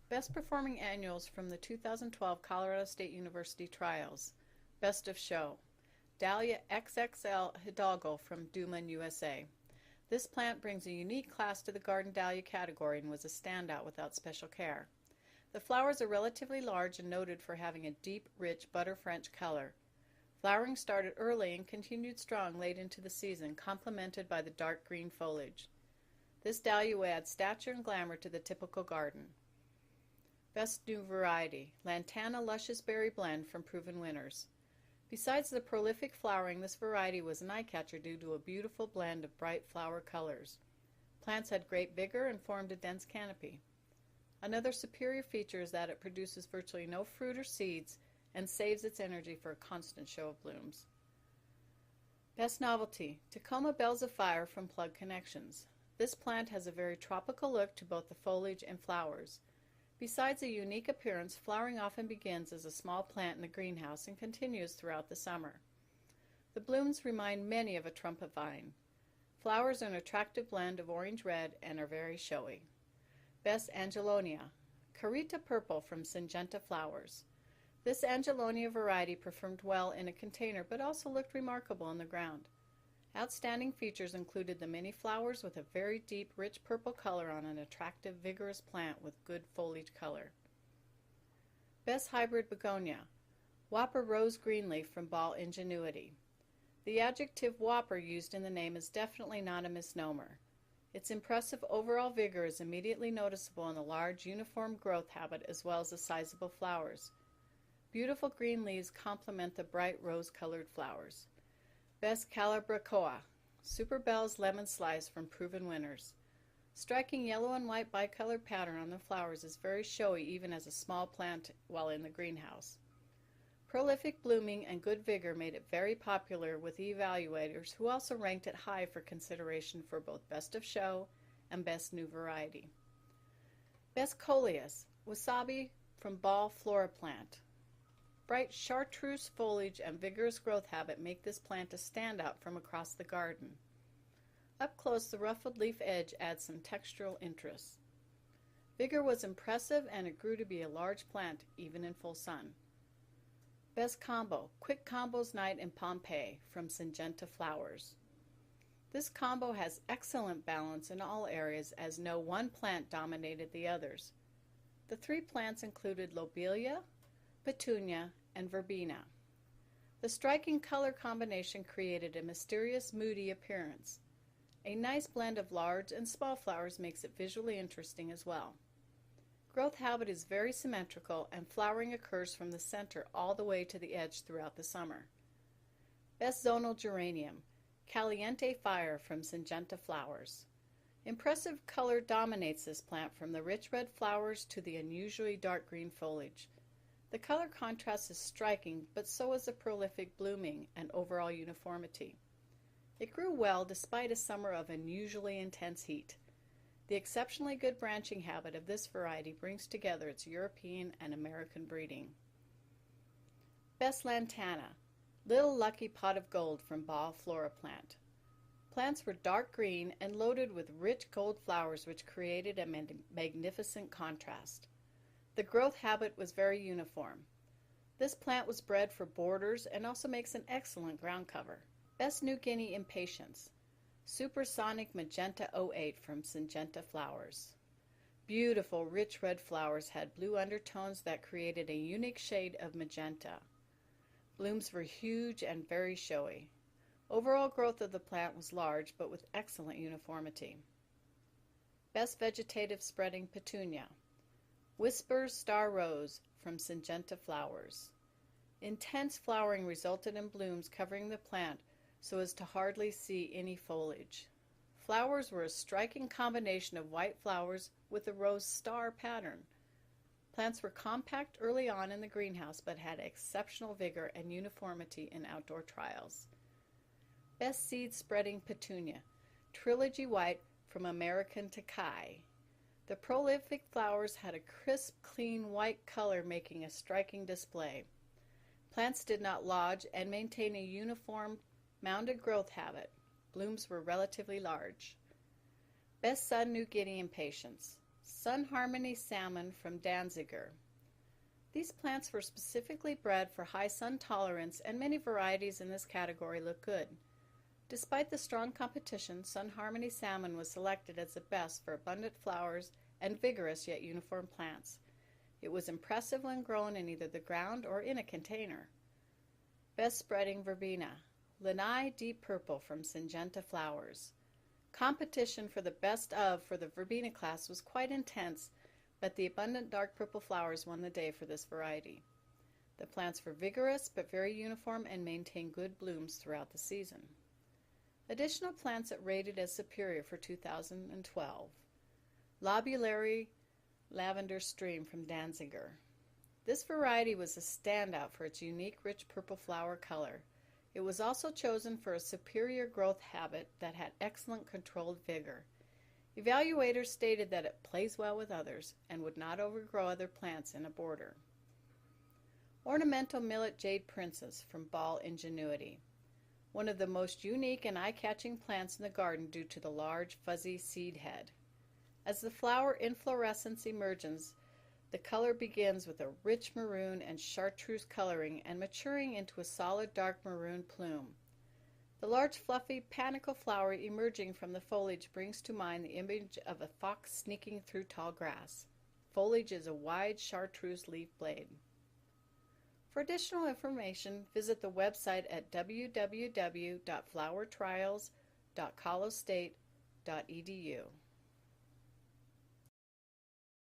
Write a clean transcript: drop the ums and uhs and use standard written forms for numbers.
Best Performing Annuals from the 2012 Colorado State University Trials. Best of Show. Dahlia XXL Hidalgo from Duman, USA. This plant brings a unique class to the garden dahlia category and was a standout without special care. The flowers are relatively large and noted for having a deep, rich butter French color. Flowering started early and continued strong late into the season, complemented by the dark green foliage. This dahlia will add stature and glamour to the typical garden. Best New Variety, Lantana Luscious Berry Blend from Proven Winners. Besides the prolific flowering, this variety was an eye-catcher due to a beautiful blend of bright flower colors. Plants had great vigor and formed a dense canopy. Another superior feature is that it produces virtually no fruit or seeds and saves its energy for a constant show of blooms. Best Novelty, Tacoma Bells of Fire from Plug Connections. This plant has a very tropical look to both the foliage and flowers. Besides a unique appearance, flowering often begins as a small plant in the greenhouse and continues throughout the summer. The blooms remind many of a trumpet vine. Flowers are an attractive blend of orange-red and are very showy. Best Angelonia, Carita Purple from Syngenta Flowers. This Angelonia variety performed well in a container but also looked remarkable in the ground. Outstanding features included the many flowers with a very deep, rich purple color on an attractive, vigorous plant with good foliage color. Best Hybrid Begonia, Whopper Rose Greenleaf from Ball Ingenuity. The adjective whopper used in the name is definitely not a misnomer. Its impressive overall vigor is immediately noticeable in the large, uniform growth habit as well as the sizable flowers. Beautiful green leaves complement the bright rose-colored flowers. Best Calabracoa, Super Bell's Lemon Slice from Proven Winners. Striking yellow and white bicolored pattern on the flowers is very showy even as a small plant while in the greenhouse. Prolific blooming and good vigor made it very popular with evaluators who also ranked it high for consideration for both Best of Show and Best New Variety. Best Coleus, Wasabi from Ball Flora Plant. Bright chartreuse foliage and vigorous growth habit make this plant a standout from across the garden. Up close, the ruffled leaf edge adds some textural interest. Vigor was impressive and it grew to be a large plant even in full sun. Best Combo, Quick Combos Night in Pompeii from Syngenta Flowers. This combo has excellent balance in all areas as no one plant dominated the others. The three plants included lobelia, Petunia, and verbena. The striking color combination created a mysterious, moody appearance. A nice blend of large and small flowers makes it visually interesting as well. Growth habit is very symmetrical and flowering occurs from the center all the way to the edge throughout the summer. Best Zonal Geranium, Caliente Fire from Syngenta Flowers. Impressive color dominates this plant from the rich red flowers to the unusually dark green foliage. The color contrast is striking, but so is the prolific blooming and overall uniformity. It grew well despite a summer of unusually intense heat. The exceptionally good branching habit of this variety brings together its European and American breeding. Best Lantana, Little Lucky Pot of Gold from Ball Flora Plant. Plants were dark green and loaded with rich gold flowers which created a magnificent contrast. The growth habit was very uniform. This plant was bred for borders and also makes an excellent ground cover. Best New Guinea Impatiens, Supersonic Magenta 08 from Syngenta Flowers. Beautiful rich red flowers had blue undertones that created a unique shade of magenta. Blooms were huge and very showy. Overall growth of the plant was large but with excellent uniformity. Best Vegetative Spreading Petunia, Whispers Star Rose from Syngenta Flowers. Intense flowering resulted in blooms covering the plant so as to hardly see any foliage. Flowers were a striking combination of white flowers with a rose star pattern. Plants were compact early on in the greenhouse but had exceptional vigor and uniformity in outdoor trials. Best Seed Spreading Petunia, Trilogy White from American Takai. The prolific flowers had a crisp, clean white color making a striking display. Plants did not lodge and maintain a uniform, mounded growth habit. Blooms were relatively large. Best Sun New Guinea Impatiens, Sun Harmony Salmon from Danziger. These plants were specifically bred for high sun tolerance, and many varieties in this category look good. Despite the strong competition, Sun Harmony Salmon was selected as the best for abundant flowers and vigorous yet uniform plants. It was impressive when grown in either the ground or in a container. Best Spreading Verbena. Lanai Deep Purple from Syngenta Flowers. Competition for the best of for the verbena class was quite intense, but the abundant dark purple flowers won the day for this variety. The plants were vigorous but very uniform and maintained good blooms throughout the season. Additional plants that rated as superior for 2012. Lobulary Lavender Stream from Danziger. This variety was a standout for its unique rich purple flower color. It was also chosen for a superior growth habit that had excellent controlled vigor. Evaluators stated that it plays well with others and would not overgrow other plants in a border. Ornamental Millet Jade Princess from Ball Ingenuity. One of the most unique and eye-catching plants in the garden due to the large fuzzy seed head. As the flower inflorescence emerges, the color begins with a rich maroon and chartreuse coloring and maturing into a solid dark maroon plume. The large fluffy panicle flower emerging from the foliage brings to mind the image of a fox sneaking through tall grass. Foliage is a wide chartreuse leaf blade. For additional information, visit the website at www.flowertrials.colostate.edu.